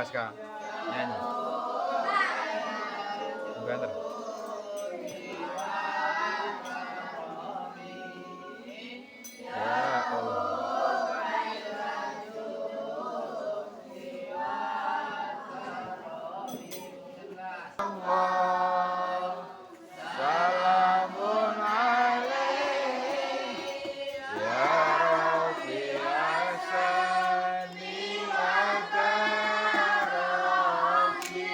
Ska nyanyi. Banter. Ya Allah. Salamun alaik ya Rabbi asani wa taraki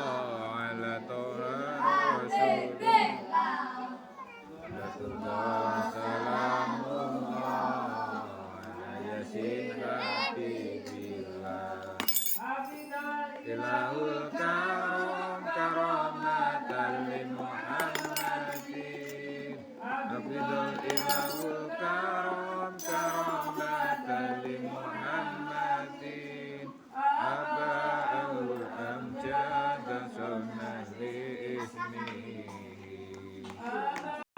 ala Tuhan Rasulullah salamullah ala yasin habibillah ilahul karom karamatan li Muhammadin abidul ilahul karom karamatan li Muhammadin aba'ul amjad sunnah li ismihi.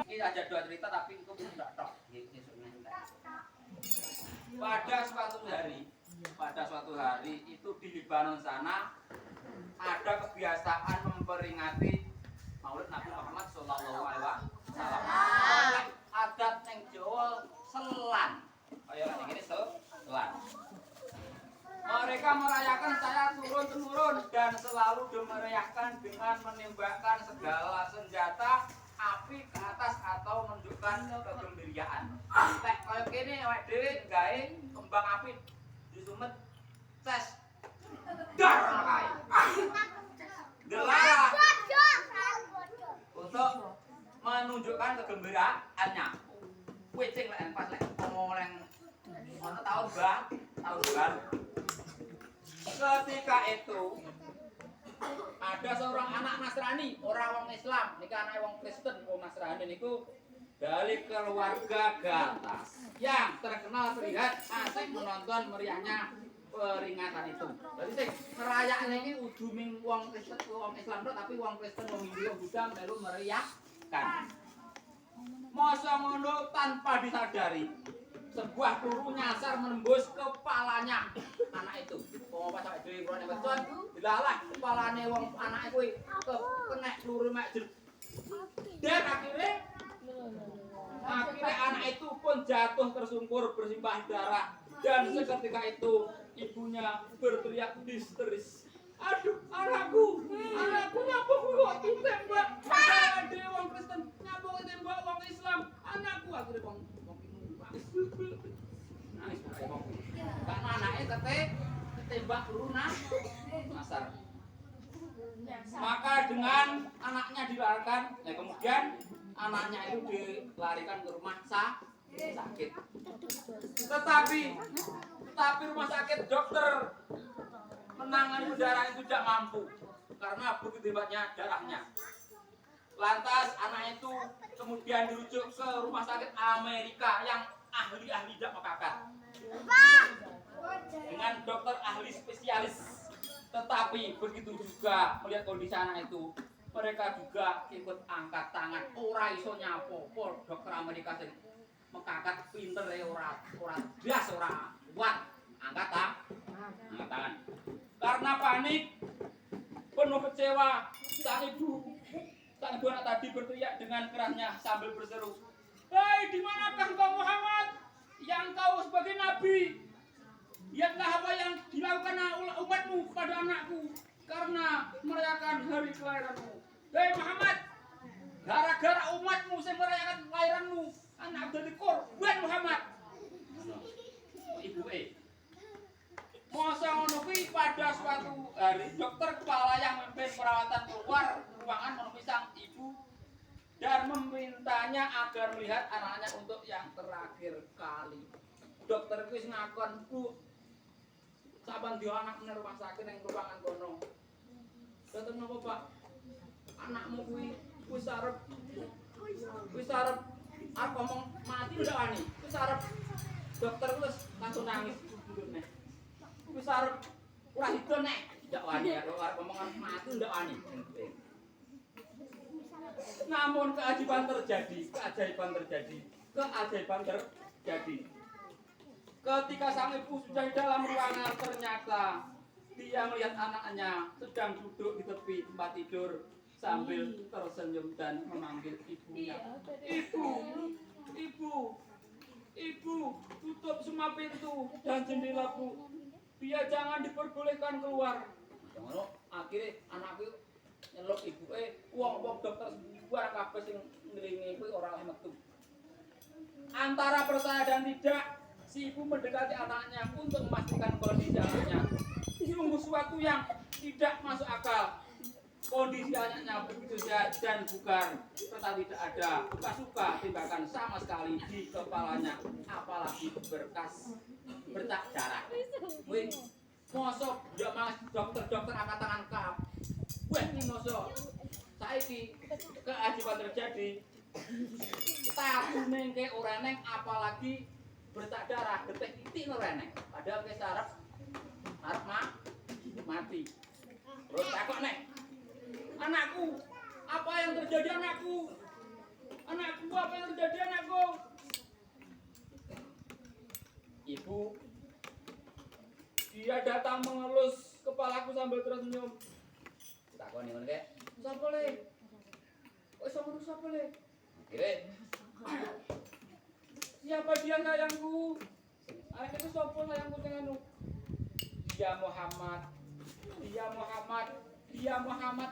Ini ada dua cerita tapi itu tidak tok. Pada suatu hari itu di Libanon sana ada kebiasaan memperingati Maulid Nabi Muhammad Sallallahu Alaihi Wasallam. Adat yang Jawa selan, kayak ini selan. Mereka merayakan saya turun-temurun dan selalu dimeriahkan dengan menembakkan segala senjata api ke atas atau menunjukkan kegembiraan. Kayak kayak gini awake dhewe gawe kembang api disumet ces. Dar kae. Delah untuk menunjukkan kegembiraannya. Kucing lek pas lek ngomong ono tahun baru. Ketika itu ada seorang anak Nasrani, orang wong Islam, niki anak wong Kristen, wong Nasrani niku dari keluarga gatas yang terkenal terlihat asik menonton meriahnya peringatan itu. Jadi sing ngerayakne iki udu ming wong Kristen, wong Islam tapi wong Kristen, wong Hindu, Buddha melu meriahkan. Masa ngono tanpa disadari sebuah peluru nyasar menembus kepalanya anak itu. Wong pas awake dhewe ngrone weton, dilalah kepalane wong anake kuwi kena peluru mek jer. Dan akhirnya anak itu pun jatuh tersungkur bersimbah darah dan seketika itu ibunya berteriak histeris. Aduh, anakku ngapa kok ditembak? Ada wong Kristen ngapa ditembak wong Islam? Anakku akhirnya wong nangis karena anaknya ketembak peluru nyasar. Maka dengan anaknya dilarikan, kemudian anaknya itu dilarikan ke rumah sakit. Tetapi rumah sakit dokter menangani darah itu tidak mampu karena begitu hebatnya darahnya. Lantas anak itu kemudian dirujuk ke rumah sakit Amerika yang ahli-ahli tidak mekakat dengan dokter ahli spesialis. Tetapi begitu juga melihat kondisi anak itu, mereka juga ikut angkat tangan. Ora iso nyapo-po dokter Amerika sing mekakat pinter ya ora bias ora kuat angkat tangan. Karena panik, penuh kecewa, sang ibu anak tadi berteriak dengan kerasnya sambil berseru, "Hei, di manakah engkau Muhammad? Yang kau sebagai nabi? Lihatlah apa yang dilakukan umatmu kepada anakku karena merayakan hari kelahiranmu. Hei Muhammad, gara-gara umatmu yang merayakan kelahiranmu, anak jadi korban Muhammad." Ibu masa ngono kuwi pada suatu hari dokter kepala yang memimpin perawatan keluar ruangan menemui sang ibu dan memintanya agar melihat anaknya untuk yang terakhir kali. Dokter kuwi ngakon, "Bu, saban dia anak nang rumah sakit yang ruangan kono." "Dokter napa, Pak?" anakmu wis arep arep ngomong mati ndak wani. Wis arep dokter terus langsung nangis neh. Wis arep ora hido nek ndak wani arep ngomong mati ndak wani. Namun keajaiban terjadi. Ketika sang ibu sudah di dalam ruangan, ternyata dia melihat anaknya sedang duduk di tepi tempat tidur sambil tersenyum dan memanggil ibunya. Ibu, tutup semua pintu dan jendela, Bu. Dia jangan diperbolehkan keluar. Akhirnya anakku nyeluk ibu, wong dokter buar kabeh sing ngringi kuwi ora oleh metu. Antara percaya dan tidak, si ibu mendekati anaknya untuk memastikan kondisi anaknya. Sungguh suatu yang tidak masuk akal. Kondisi anaknya begitu sehat dan bugar, serta tidak ada luka-luka tembakan sama sekali di kepalanya, apalagi bercak darah. Wih, mosok ndak mas dokter angkat tangan kap. Weh, ini mosok saiki keajaiban terjadi. Tahu neng ke ora neng, apalagi bercak darah, detik titik ora neng. Padahal ke sarap arep mati. Terus takok neng, anakku, apa yang terjadi anakku? Anakku, apa yang terjadi anakku? Ibu, dia datang mengelus kepalaku sambil tersenyum. Takoni ngono kek. Sapa le? Kok iso ngono sapa le? Kire. Siapa dia sayangku? Anak itu sapa sayangku sing anu? Dia Muhammad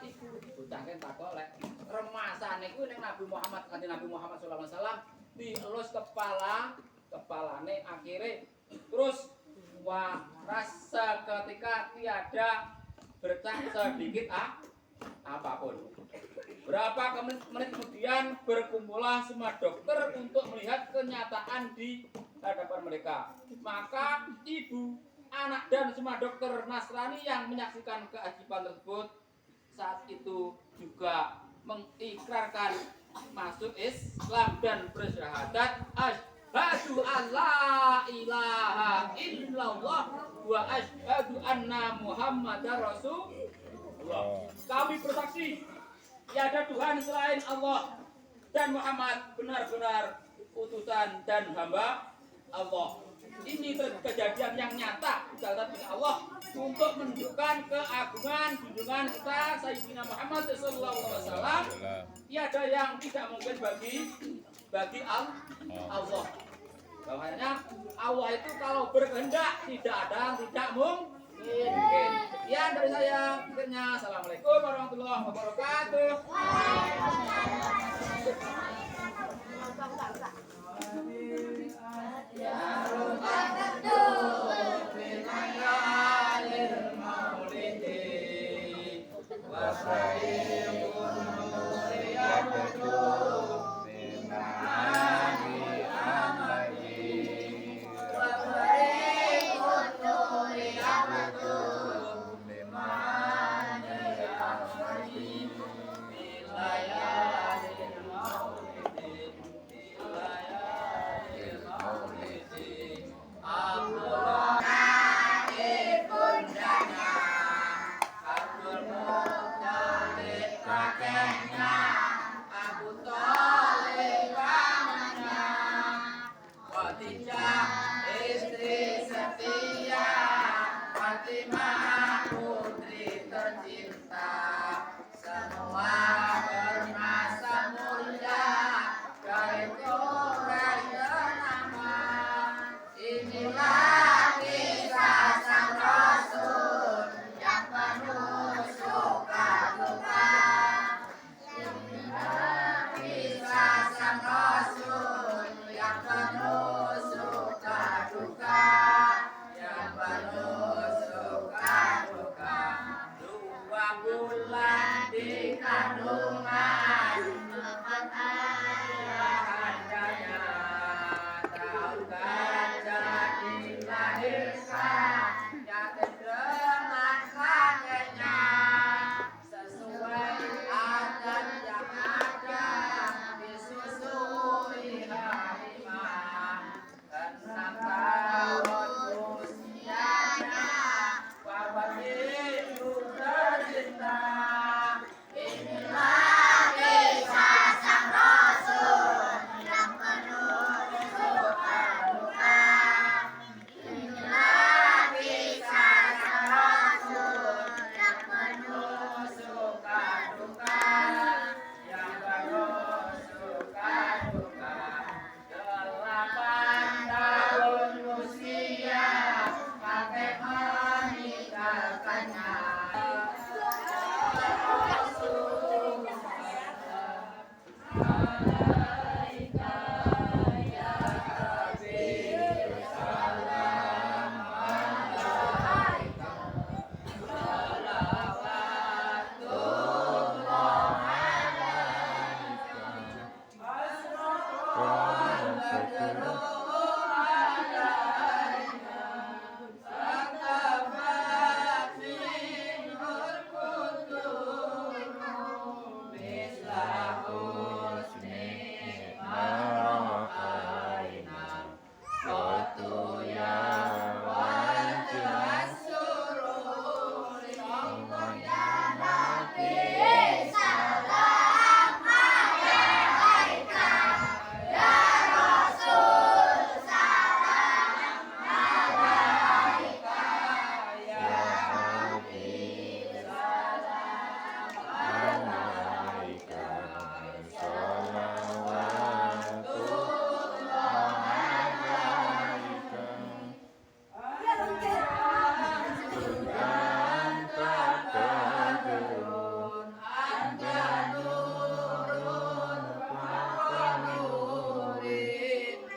iku. Bocah kan takok lek remasane kuwi ning Nabi Muhammad kanjeng Nabi Muhammad sallallahu alaihi wasallam dielus kepalane akhire terus waras seketika tiada bercak sedikit apapun. Berapa menit kemudian berkumpullah semua dokter untuk melihat kenyataan di hadapan mereka. Maka ibu, anak dan semua dokter Nasrani yang menyaksikan keajaiban tersebut saat itu juga mengikrarkan masuk Islam dan bersyahadat asyhadu alla ilaha illallah wa asyhadu anna Muhammadar Rasulullah. Kami bersaksi tiada Tuhan selain Allah dan Muhammad benar-benar utusan dan hamba Allah. Ini kejadian yang nyata dicatat oleh Allah untuk menunjukkan keagungan junjungan kita Sayyidina Muhammad sallallahu alaihi wasallam. Tiada yang tidak mungkin bagi Allah. Bahwasanya Allah itu kalau berkehendak tidak ada yang tidak mungkin. Sekian dari saya. Akhirnya assalamualaikum warahmatullahi wabarakatuh.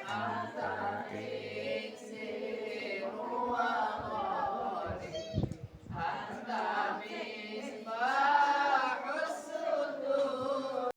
Anta